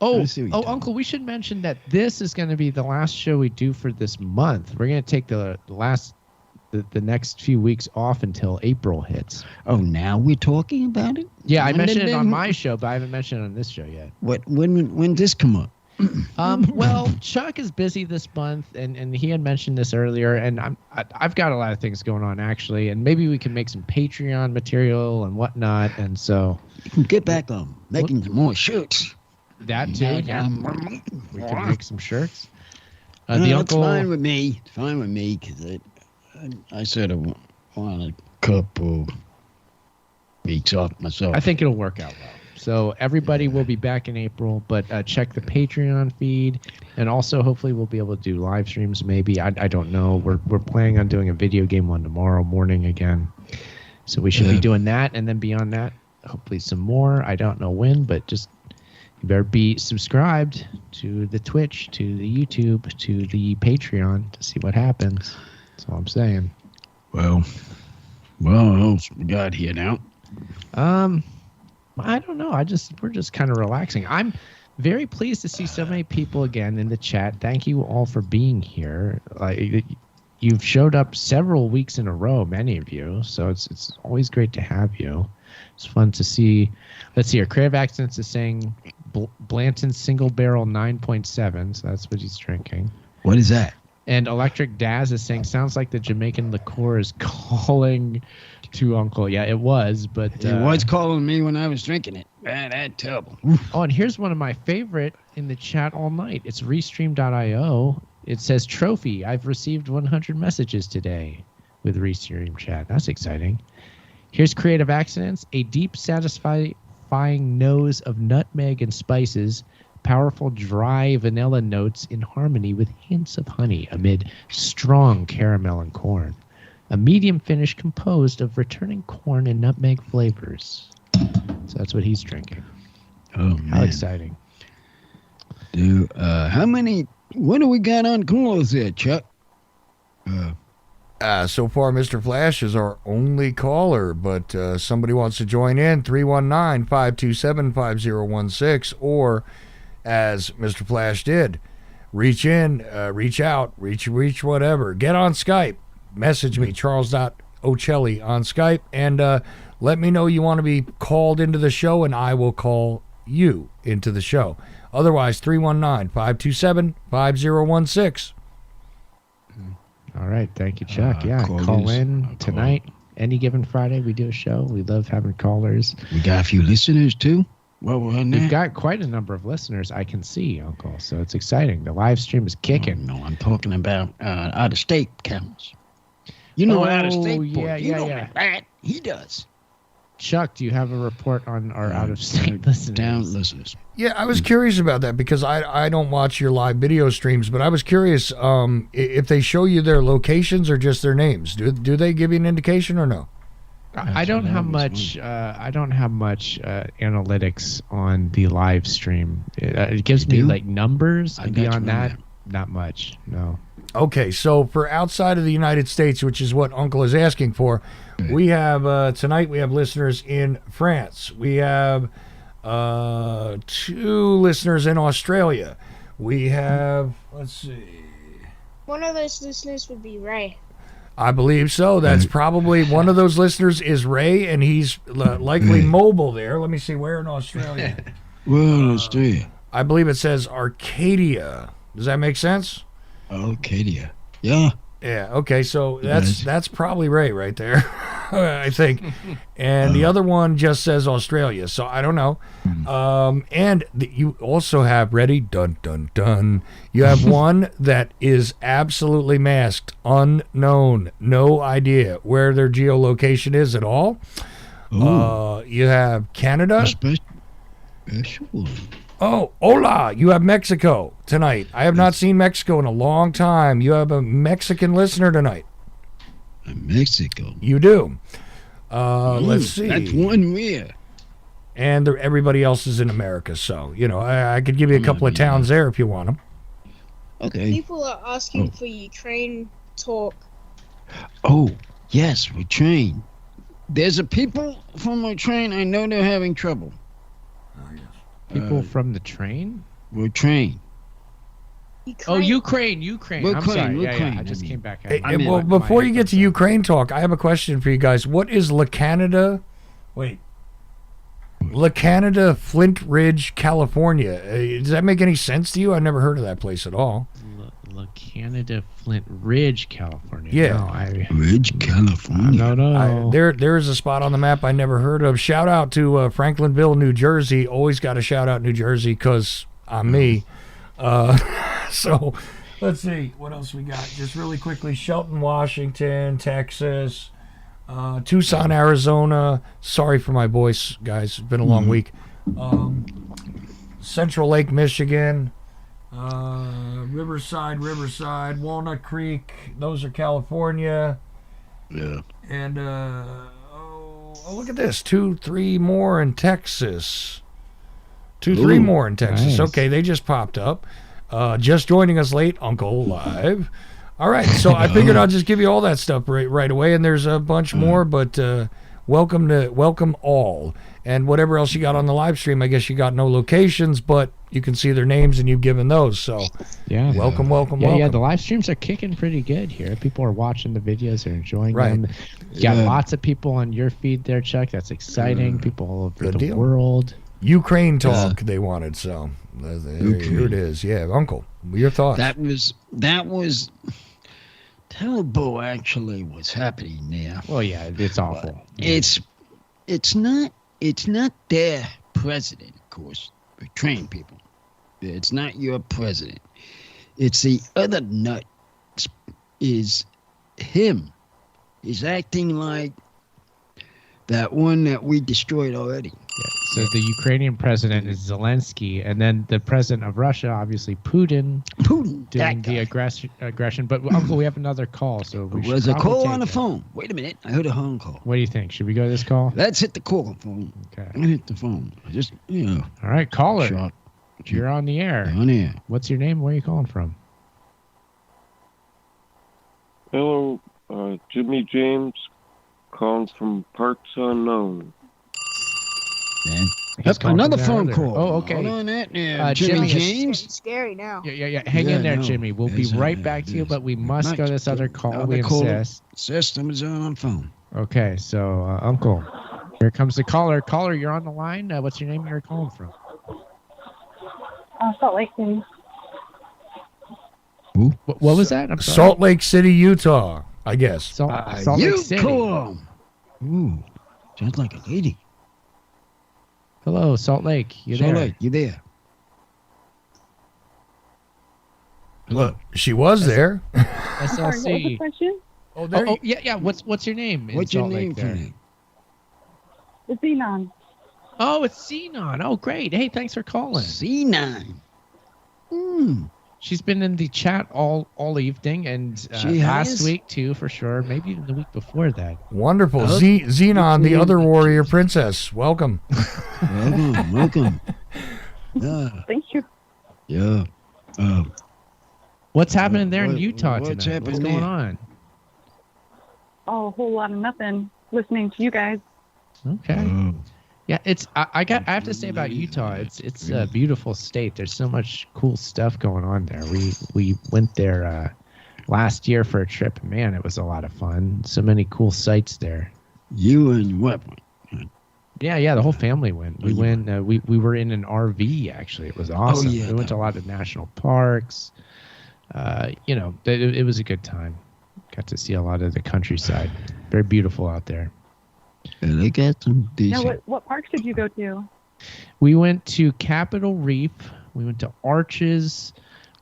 Oh, I see what you're talking Uncle, we should mention that this is going to be the last show we do for this month. We're going to take the next few weeks off until April hits. Oh, now we're talking about it? Yeah, I When mentioned did it on they- my show, but I haven't mentioned it on this show yet. When this come up? Well, Chuck is busy this month, and he had mentioned this earlier, and I've got a lot of things going on actually, and maybe we can make some Patreon material and whatnot, and so You can get back on making some more shirts. that too. Yeah, we can make some shirts. The No, uncle. It's fine with me. It's fine with me because I sort of want a couple weeks off myself. I think it'll work out well. So everybody will be back in April, but check the Patreon feed, and also hopefully we'll be able to do live streams. Maybe I don't know. We're planning on doing a video game one tomorrow morning again, so we should be doing that, and then beyond that, hopefully some more. I don't know when, but just you better be subscribed to the Twitch, to the YouTube, to the Patreon to see what happens. That's all I'm saying. Well, what else we got here now? I don't know. We're just kind of relaxing. Very pleased to see so many people again in the chat. Thank you all for being here. You've showed up several weeks in a row, many of you. So it's always great to have you. It's fun to see. Let's see here. Creative Accents is saying Blanton Single Barrel 9.7. So that's what he's drinking. What is that? And Electric Daz is saying, sounds like the Jamaican liqueur is calling to Uncle. Yeah, it was, but... It was calling me when I was drinking it. Man, that's terrible. Oh, and here's one of my favorite in the chat all night. It's Restream.io. It says, Trophy, I've received 100 messages today with Restream chat. That's exciting. Here's Creative Accidents. A deep, satisfying nose of nutmeg and spices, powerful dry vanilla notes in harmony with hints of honey amid strong caramel and corn. A medium finish composed of returning corn and nutmeg flavors. So that's what he's drinking. Oh, man. How exciting. Dude, what do we got on coolers there, Chuck? So far, Mr. Flash is our only caller, but somebody wants to join in, 319-527-5016, or as Mr. Flash did, reach out, whatever. Get on Skype. Message me, charles.ocelli on Skype, and let me know you want to be called into the show, and I will call you into the show. Otherwise, 319-527-5016. All right. Thank you, Chuck. Call in tonight. Any given Friday, we do a show. We love having callers. We got a few listeners, too. Well, we've got quite a number of listeners I can see, Uncle. So it's exciting. The live stream is kicking. No, I'm talking about out-of-state camels. You know out-of-state boy. That. He does. Chuck, do you have a report on our out-of-state listeners? Yeah, I was curious about that because I don't watch your live video streams, but I was curious if they show you their locations or just their names. Do they give you an indication or no? I don't have much. I don't have much analytics on the live stream. It gives me like numbers, and beyond that, not much. No. Okay, so for outside of the United States, which is what Uncle is asking for, we have tonight. We have listeners in France. We have 2 listeners in Australia. We have, let's see. One of those listeners would be Ray. I believe so. That's probably one of those listeners is Ray, and he's likely mobile there. Let me see, where in Australia? Well, Australia. I believe it says Arcadia. Does that make sense? Arcadia. Yeah. Yeah. Okay. So that's probably Ray right there, I think. And the other one just says Australia. So I don't know. And you also have ready. Dun dun dun. You have one that is absolutely masked, unknown, no idea where their geolocation is at all. You have Canada. Special. Oh, hola! You have Mexico tonight. I have not seen Mexico in a long time. You have a Mexican listener tonight. Mexico? You do. Let's see. That's one rare. And everybody else is in America, so, I could give you a couple of towns there if you want them. Okay. People are asking for Ukraine talk. Oh, yes, Ukraine. There's a people from Ukraine, I know they're having trouble. People from the train? Ukraine. Oh, Ukraine. I'm sorry. Ukraine. I just came back. Well, before you get to Ukraine talk, I have a question for you guys. What is La Canada? Wait. La Canada, Flint Ridge, California. Does that make any sense to you? I've never heard of that place at all. La Canada, Flint Ridge, California. Yeah. Ridge, California. No. There is a spot on the map I never heard of. Shout out to Franklinville, New Jersey. Always got to shout out New Jersey because I'm me. So let's see what else we got. Just really quickly, Shelton, Washington, Texas, Tucson, Arizona. Sorry for my voice, guys. It's been a long week. Central Lake, Michigan. Riverside, Walnut Creek. Those are California. Yeah. And look at this. 2-3 more in Texas. 2-3 more in Texas. Nice. Okay, they just popped up. Just joining us late, Uncle Live. All right, so I figured I'll just give you all that stuff right away, and there's a bunch more, but welcome all. And whatever else you got on the live stream, I guess you got no locations, but you can see their names and you've given those. So Yeah. welcome. Yeah, the live streams are kicking pretty good here. People are watching the videos, they're enjoying them. You got lots of people on your feed there, Chuck. That's exciting. People all over the world. Ukraine talk they wanted, so here it is. Yeah, Uncle, your thoughts? That was terrible. Actually, what's happening there? Well, yeah, it's awful. It's not their president, of course. Train people. It's not your president. It's the other nut. Is him. He's acting like that one that we destroyed already. So the Ukrainian president is Zelensky, and then the president of Russia, obviously Putin doing the aggression. But Uncle, we have another call, so we should There's a probably call take on the it. phone. Wait a minute, I heard a phone call. What do you think? Should we go to this call? Let's hit the call phone. Okay. I'm gonna hit the phone. Just All right, caller. shot. You're on the air. On air. What's your name? Where are you calling from? Hello, Jimmy James, calling from parts unknown. Then He's calling another from there phone earlier. call. Oh, okay. Hold on that there, Jimmy, Jimmy it's James. It's scary now. Yeah. Hang in there, Jimmy. We'll be right back to you, but we must go to this other call. We insist. System is on phone. Okay, so Uncle, here comes the caller. Caller, you're on the line. What's your name? You're calling from? Salt Lake City. What was that? I'm sorry. Salt Lake City, Utah, I guess. Salt Lake City. Call. Ooh, sounds like a lady. Hello, Salt Lake. You Salt there? Lake, you there? Look, she was there. Sorry, what was the SLC. question? Oh, there. Yeah. What's your name? in What's your Salt Lake name, there? Frank? It's Xenon. Oh, it's Xenon. Oh, great. Hey, thanks for calling. C9. She's been in the chat all evening, and She last has? week too, for sure. Maybe even the week before that. Wonderful. Oh. Xenon, the other warrior princess. Welcome. Welcome. Yeah. Thank you. Yeah. What's happening there in what- Utah what's tonight? What's happening going there? on? Oh, a whole lot of nothing. Listening to you guys. Okay. Yeah, I have to say about Utah, it's a beautiful state. There's so much cool stuff going on there. We went there last year for a trip. Man, it was a lot of fun. So many cool sights there. You and what? Yeah, the whole family went. We went. We were in an RV actually. It was awesome. yeah, We went to a lot of national parks. It was a good time. Got to see a lot of the countryside. Very beautiful out there. Yeah, they got some Now, decent. what parks did you go to? We went to Capitol Reef. We went to Arches.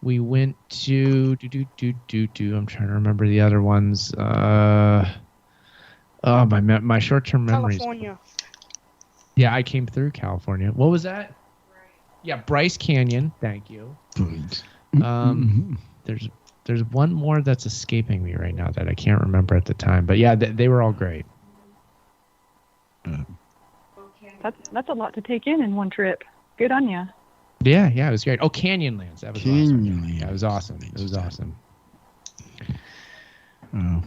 We went to I'm trying to remember the other ones. My short-term memories. California. Yeah, I came through California. What was that? Yeah, Bryce Canyon. Thank you. There's one more that's escaping me right now that I can't remember at the time. But yeah, they were all great. That's a lot to take in one trip. Good on ya. Yeah, it was great. Oh, Canyonlands. That was awesome. Canyonlands. Yeah, it was awesome. It was awesome. Oh.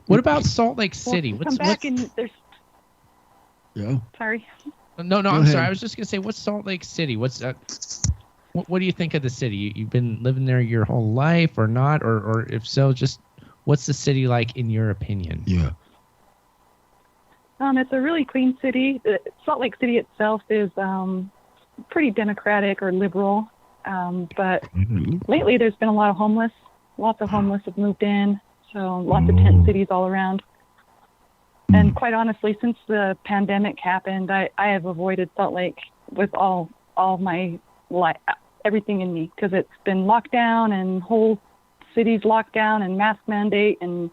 What about Salt Lake Well, City? come back and there's. Yeah. Sorry. No, Go I'm ahead. sorry. I was just gonna say, what's Salt Lake City? What's what do you think of the city? You've been living there your whole life, or not, or if so, just what's the city like in your opinion? Yeah. It's a really clean city. Salt Lake City itself is pretty democratic or liberal, but lately there's been a lot of homeless. Lots of homeless have moved in, so lots of tent cities all around. And quite honestly, since the pandemic happened, I have avoided Salt Lake with all my life, everything in me, because it's been locked down and whole cities locked down and mask mandate and.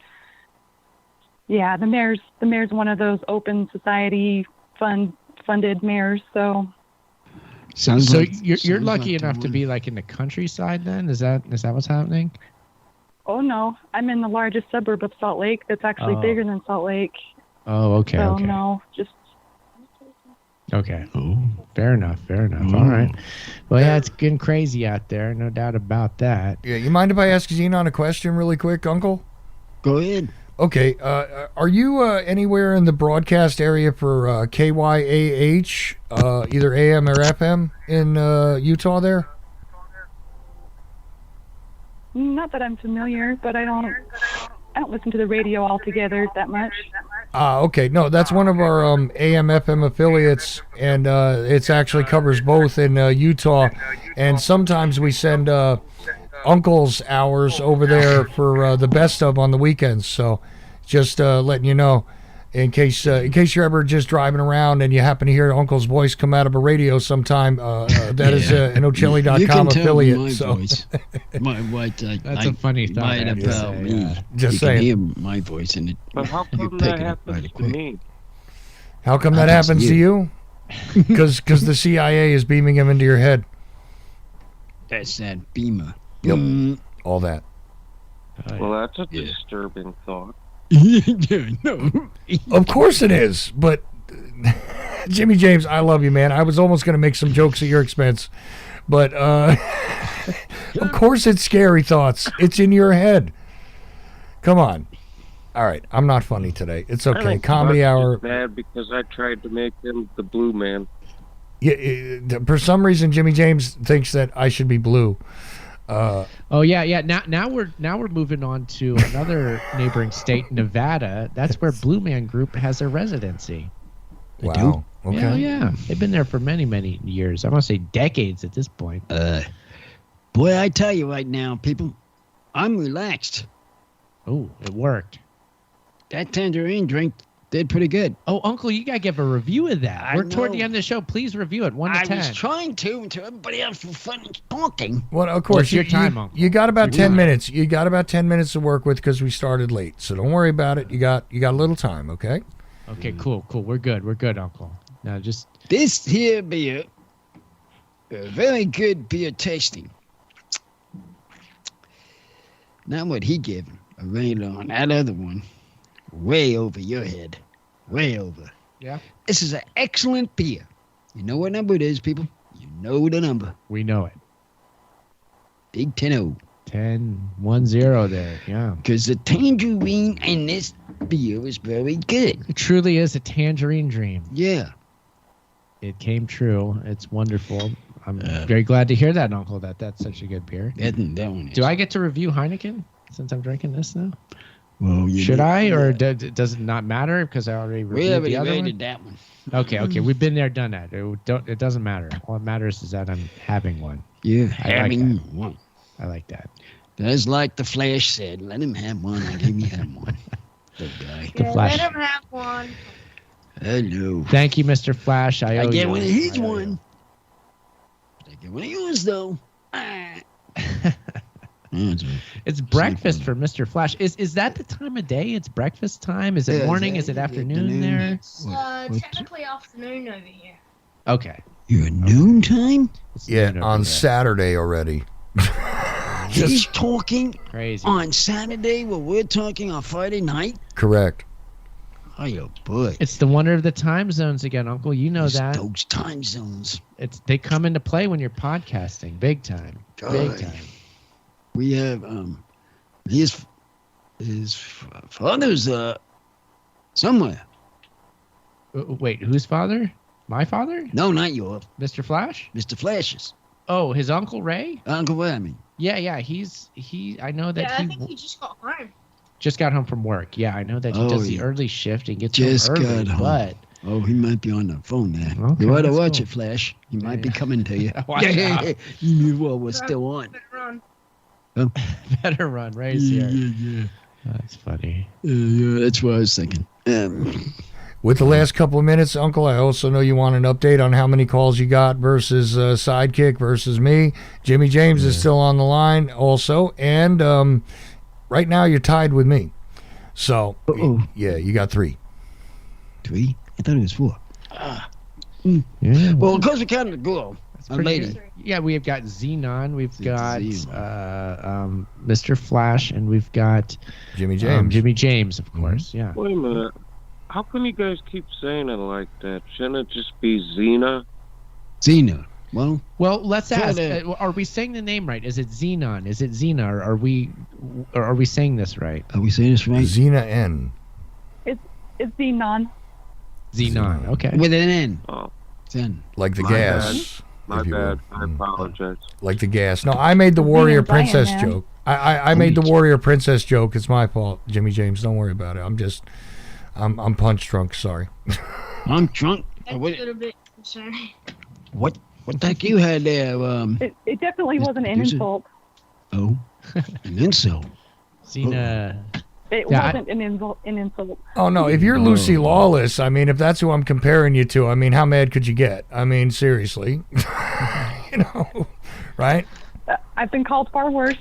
Yeah, the mayor's one of those open society funded mayors. So Sounds like, you're sounds lucky like the enough to one. be like in the countryside. Then is that what's happening? oh no, I'm in the largest suburb of Salt Lake. That's actually Oh. bigger than Salt Lake. Oh, okay, So okay, no, just okay. Oh. Fair enough. All right. Well, yeah, it's getting crazy out there. No doubt about that. Yeah, you mind if I ask Xenon a question really quick, Uncle? Go ahead. Okay. Are you anywhere in the broadcast area for KYAH, either AM or FM in Utah there? Not that I'm familiar, but I don't listen to the radio altogether that much. Okay. No, that's one of our AM FM affiliates, and it actually covers both in Utah. And sometimes we send Uncle's hours over there for the best of on the weekends. So just letting you know, in case you're ever just driving around and you happen to hear Uncle's voice come out of a radio sometime, that is an Ocelli.com affiliate. My so voice. That's a funny thought. Right I have to about say, me. yeah. Just you saying. can hear my voice in it. But how You come pick that it up happens mighty to quick. me? How come that happens to you? Because the CIA is beaming him into your head. That's that beamer. Yep. All that. Well, that's a Yeah. disturbing thought. No. Of course it is, but Jimmy James, I love you, man. I was almost going to make some jokes at your expense, but of course it's scary thoughts. It's in your head. Come on. All right, I'm not funny today. It's I okay. think Comedy Buck's hour. just mad because I tried to make him the blue man. Yeah, for some reason, Jimmy James thinks that I should be blue. Oh yeah. Now we're moving on to another neighboring state, Nevada. That's where Blue Man Group has their residency. Wow. Okay. Yeah, yeah. They've been there for many, many years. I want to say decades at this point. Boy, I tell you right now, people, I'm relaxed. Oh, it worked. That tangerine drink did pretty good. Oh, Uncle, you gotta give a review of that. I We're toward know. the end of the show. Please review it, 1 to I 10. was trying to until everybody else was fun talking. Well, of course, it's your time, Uncle. you got about It's your 10 time. minutes. You got about 10 minutes to work with because we started late. So don't worry about it. You got a little time, okay? Okay, cool. We're good, Uncle. Now just This here beer, a very good beer tasting. Not what he gave a rating on. That other one, way over your head. Way over. Yeah. This is an excellent beer. You know what number it is, people? You know the number. we know it. Big 10-0. 10-1-0 there. Yeah. Because the tangerine in this beer is very good. It truly is a tangerine dream. Yeah. It came true. It's wonderful. I'm very glad to hear that, Uncle, that's such a good beer. That one is. Do I get to review Heineken since I'm drinking this now? Well, Should I, or does it not matter because I already We reviewed already the other rated one? that one. Okay. We've been there, done that. It doesn't matter. All that matters is that I'm having one. You're I like having one. I like that. That's like the Flash said. Let him have one. I gave me have one. Good guy. The Flash. Let him have one. Hello. Thank you, Mr. Flash. I I owe get you. one of his I owe one. I get one of yours though. Ah. It's breakfast for Mr. Flash. Is that the time of day? It's breakfast time? Is it Yeah, morning? it's Is it afternoon there? It's technically afternoon over here. Okay. You're noontime? It's Yeah, noon over on there. Saturday already. He's talking Crazy. on Saturday while we're talking on Friday night? Correct. Oh, boy. It's the wonder of the time zones again, Uncle. You know It's that. those time zones. They come into play when you're podcasting. Big time. Big God. time. We have his father's somewhere. Wait, whose father? My father? No, not yours. Mr. Flash? Mr. Flash's. Oh, his Uncle Ray? Uncle Ray, I mean. Yeah. I know that Yeah, I he think he just got home. just got home from work. Yeah, I know that he Oh, does the yeah. early shift and gets Just home early. got home. But Oh, he might be on the phone there. Okay, You ought to let's watch go. it, Flash. He might be Yeah. coming to you. Watch out. You knew what was still on. Better run. better run. Ray's here. That's funny. Yeah, that's what I was thinking. With the last couple of minutes, Uncle, I also know you want an update on how many calls you got versus Sidekick versus me. Jimmy James is still on the line also. And right now you're tied with me. So, yeah, you got 3. 3? I thought it was 4. Yeah. Well, because we counted the girl, That's a pretty lady. good. Yeah, we've got Xenon, we've got Xenon. Mr. Flash, and we've got Jimmy James. Jimmy James, of course. Yeah. Wait a minute. How come you guys keep saying it like that? Shouldn't it just be Xena? Xena. Well, let's ask. that- Are we saying the name right? Is it Xenon? Is it Xena? Or are we saying this right? are we saying this right? Xena N. It's Xenon. Xenon. Okay. With an N. Oh, Then. Like the My gas. my if you will. bad. I apologize. Like the gas. No, I made the warrior Xenon's Iron princess Man. joke. I made the warrior princess joke. It's my fault, Jimmy James. Don't worry about it. I'm punch drunk. Sorry. I'm drunk. That's a little bit. I'm sorry. What the heck you had there? It definitely wasn't an Is it? insult. Oh, an insult. Xena. It Yeah, wasn't an insult. Oh no, if you're Lucy Lawless, I mean, if that's who I'm comparing you to, I mean, how mad could you get? I mean, seriously, right? I've been called far worse.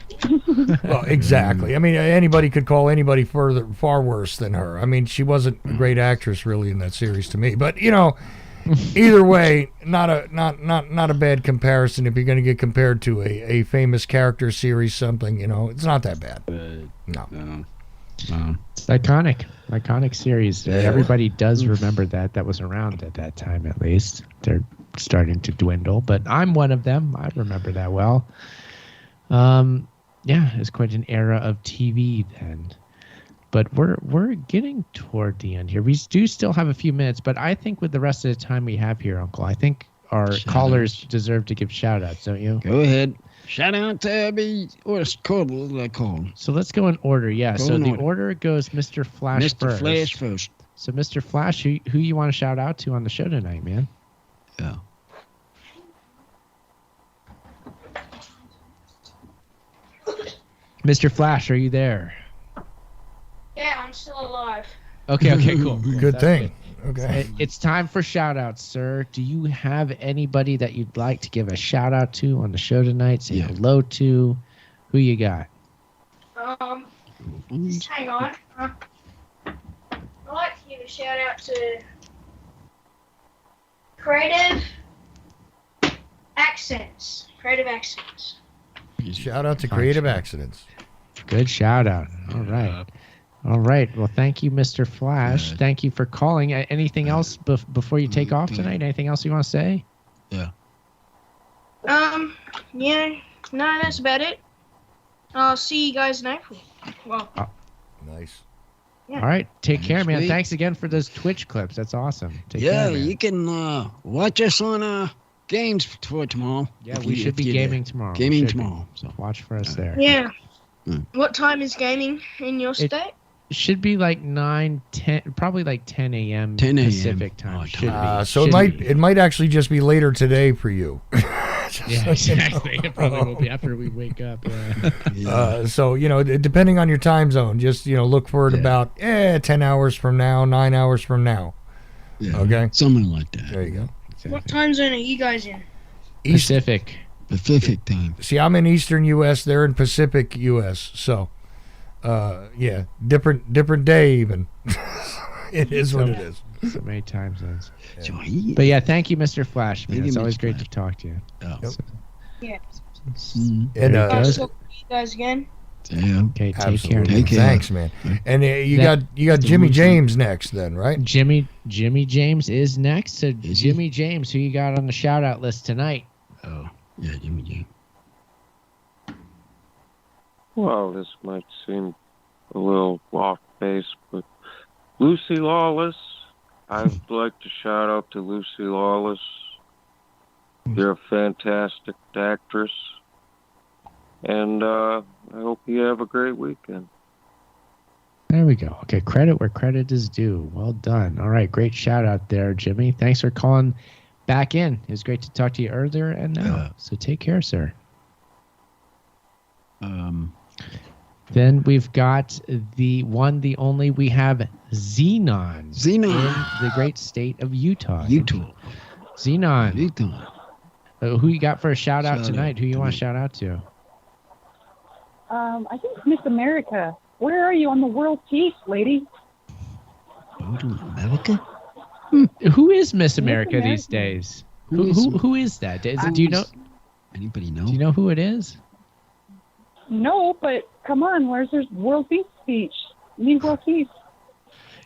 Well, exactly. I mean, anybody could call anybody far worse than her. I mean, she wasn't a great actress really in that series to me, but either way, not a bad comparison. If you're going to get compared to a famous character series, something, it's not that bad. No. It's iconic series. Everybody does remember that was around at that time, at least. They're starting to dwindle, but I'm one of them. I remember that well. It's quite an era of TV then. But we're getting toward the end here. We do still have a few minutes, but I think with the rest of the time we have here, Uncle, I think our callers deserve to give shout-outs, don't you? Go ahead. Shout out to Abby or call. So let's go in order. Yeah. Go So in the order. order goes Mr. Flash Mr. first. Flash first. So Mr. Flash, who you want to shout out to on the show tonight, man? Yeah. Mr. Flash, are you there? Yeah, I'm still alive. Okay, cool. Good That's thing. Okay. It's time for shout outs, sir. Do you have anybody that you'd like to give a shout out to on the show tonight? Say hello to? Who you got? Just hang on. I'd like to give a shout out to Creative Accents. Shout out to Creative Accidents. Good shout out. All right. Well, thank you, Mr. Flash. Thank you for calling. Anything else before you take off tonight? Anything else you want to say? Yeah. Yeah. No, that's about it. I'll see you guys in April. Well, Nice. All right. Take care, man. Sweet. Thanks again for those Twitch clips. That's awesome. Take care, man. You can watch us on games for tomorrow. Yeah, If we you- should if be you're gaming there. tomorrow. Gaming We should be. tomorrow. So Watch for us there. yeah. Mm. What time is gaming in your state? It should be like 9, 10, probably like 10 a.m. 10 a.m. Pacific time. Oh, Should be. So Should be. it might actually just be later today for you. Yeah, exactly. It probably will be after we wake up. So depending on your time zone, just look for it about 10 hours from now, 9 hours from now. Yeah. Okay. Something like that. There you go. What time zone are you guys in? Pacific. Pacific time. See, I'm in Eastern U.S. They're in Pacific U.S. So, different day even. It is what it is. So many time zones. So But yeah, thank you, Mr. Flash. Man. Thank It's you, always Mr. great Flash. to talk to you. Yeah. And There you I'll go. talk to you guys again. yeah. Okay, take care. absolutely. man. Take care. Thanks, man. And you That- got Jimmy James next, then, right? Jimmy James is next. So Is he? Jimmy James, who you got on the shout out list tonight? Oh, yeah, Jimmy. Well, this might seem a little off base, but Lucy Lawless, I'd like to shout out to Lucy Lawless. You're a fantastic actress. And I hope you have a great weekend. There we go. Okay, credit where credit is due. Well done. All right, great shout out there, Jimmy. Thanks for calling back in. It was great to talk to you earlier and now. Yeah. So take care, sir. Then we've got the one, the only. We have Xenon. Xenon. In the great state of Utah. Utah. Xenon. Utah. Who you got for a shout out Shout tonight? out Who you to want me. to shout out to? I think Miss America. Where are you on the world peace, lady? Go to America? Who is Miss America America. these days? Who is- Who is that? Do you know? Anybody know? Do you know who it is? No, but come on, where's your world peace speech? You need world peace.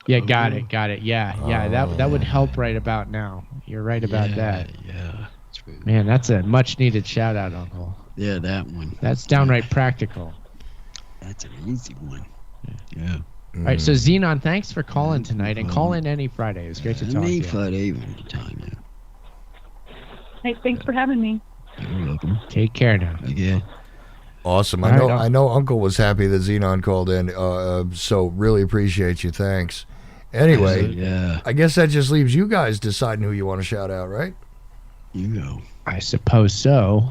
Yeah, got it. Yeah, that would help right about now. You're right about that. Yeah, that's true. Man, that's a much needed shout out, Uncle. Yeah, that one. That's downright practical. That's an easy one. Yeah. All right, so Xenon, thanks for calling tonight, and call in any Friday. It's great to talk to you. Friday anytime now. Hey, thanks for having me. You're welcome. Take care now. Yeah. Awesome. All right, I know Uncle was happy that Xenon called in, so really appreciate you. Thanks. Anyway, Yeah. I guess that just leaves you guys deciding who you want to shout out, right? You go. I suppose so.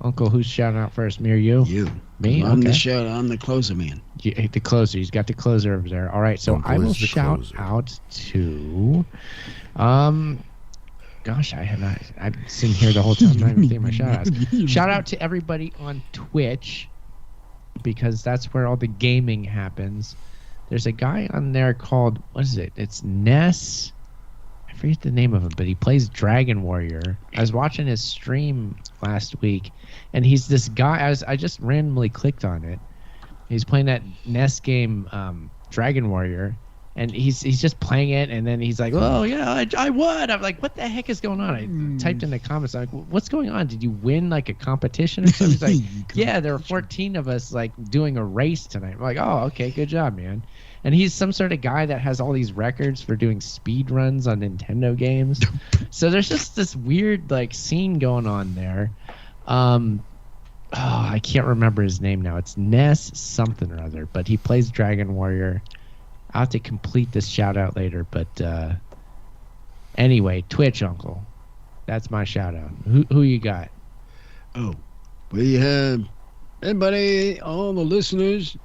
Uncle, who's shouting out first? Me or you? You. Me? I'm Okay. I'm the closer man. The closer. He's got the closer over there. All right, so Uncle I will is the shout closer. out to, gosh, I've sitting here the whole time not even thinking my shout outs. Shout out to everybody on Twitch, because that's where all the gaming happens. There's a guy on there called, what is it? It's Ness. I forget the name of him, but he plays Dragon Warrior. I was watching his stream last week, and he's this guy. I just randomly clicked on it. He's playing that NES game, Dragon Warrior, and he's just playing it, and then he's like, "Oh yeah, I won." I'm like, "What the heck is going on?" I typed in the comments, I'm like, "What's going on? Did you win like a competition or something?" He's like, "Yeah, there were 14 of us like doing a race tonight." I'm like, "Oh, okay, good job, man." And he's some sort of guy that has all these records for doing speed runs on Nintendo games. So there's just this weird like scene going on there. I can't remember his name now. It's Ness something or other, but he plays Dragon Warrior. I'll have to complete this shout out later, but anyway, Twitch, Uncle. That's my shout out. Who you got? Oh, we have everybody, all the listeners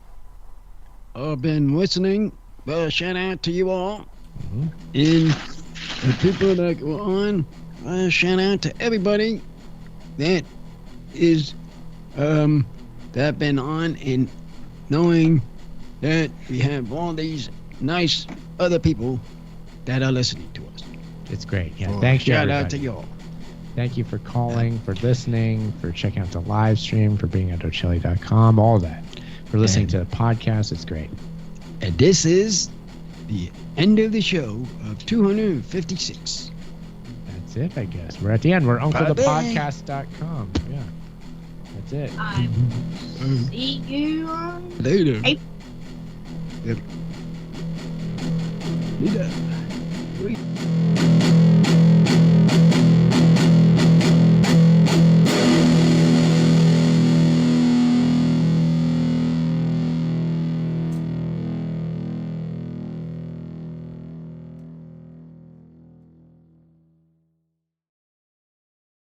have been listening. Well, shout out to you all. And the people that go on, shout out to everybody that is that been on, and knowing that we have all these nice other people that are listening to us. It's great. Yeah, thank you. Shout everybody. out to y'all. Thank you for calling, for listening, for checking out the live stream, for being at O'Chilly.com, all that. For listening to the podcast. It's great. And this is the end of the show of 256. That's it, I guess. We're at the end. We're UncleThePodcast.com. Yeah. That's it. I see you on Later. Hey. Yep. Later.